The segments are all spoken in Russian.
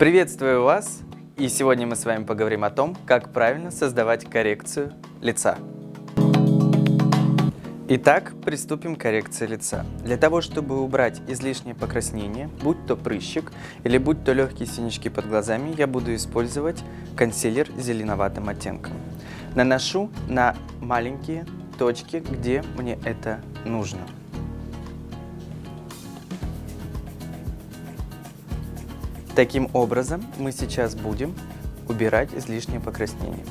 Приветствую вас! И сегодня мы с вами поговорим о том, как правильно создавать коррекцию лица. Итак, приступим к коррекции лица. Для того, чтобы убрать излишнее покраснение, будь то прыщик или будь то легкие синячки под глазами, я буду использовать консилер с зеленоватым оттенком. Наношу на маленькие точки, где мне это нужно. Таким образом, мы сейчас будем убирать излишнее покраснение.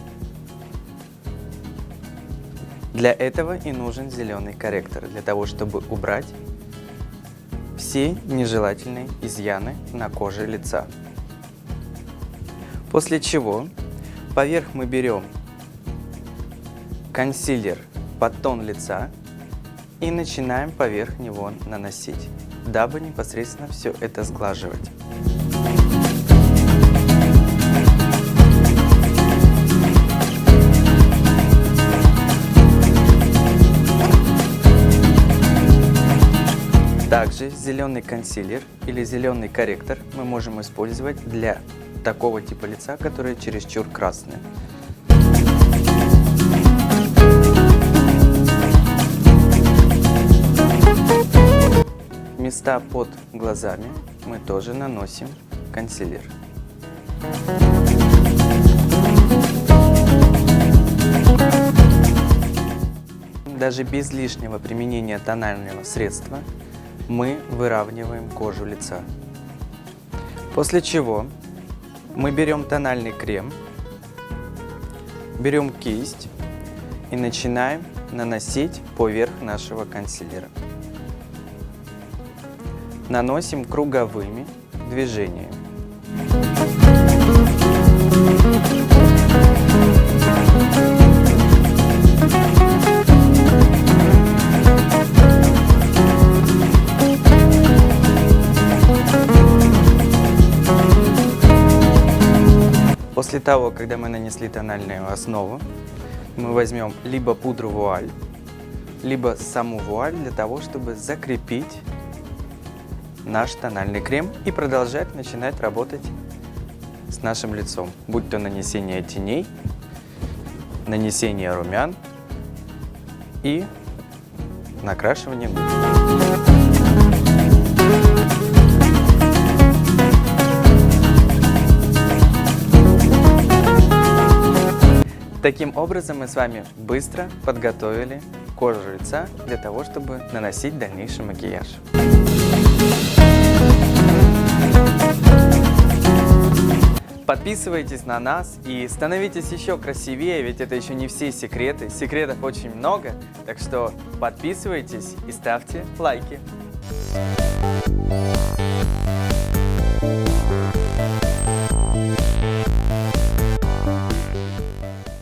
Для этого и нужен зеленый корректор, для того, чтобы убрать все нежелательные изъяны на коже лица. После чего поверх мы берем консилер под тон лица и начинаем поверх него наносить, дабы непосредственно все это сглаживать. Также зеленый консилер или зеленый корректор мы можем использовать для такого типа лица, которое чересчур красное. Места под глазами мы тоже наносим консилер. Даже без лишнего применения тонального средства мы выравниваем кожу лица. После чего мы берем тональный крем, берем кисть и начинаем наносить поверх нашего консилера. Наносим круговыми движениями. После того, когда мы нанесли тональную основу, мы возьмем либо пудру вуаль, либо саму вуаль для того, чтобы закрепить наш тональный крем и начинать работать с нашим лицом, будь то нанесение теней, нанесение румян и накрашивание губ. Таким образом мы с вами быстро подготовили кожу лица для того, чтобы наносить дальнейший макияж. Подписывайтесь на нас и становитесь еще красивее, ведь это еще не все секреты. Секретов очень много, так что подписывайтесь и ставьте лайки.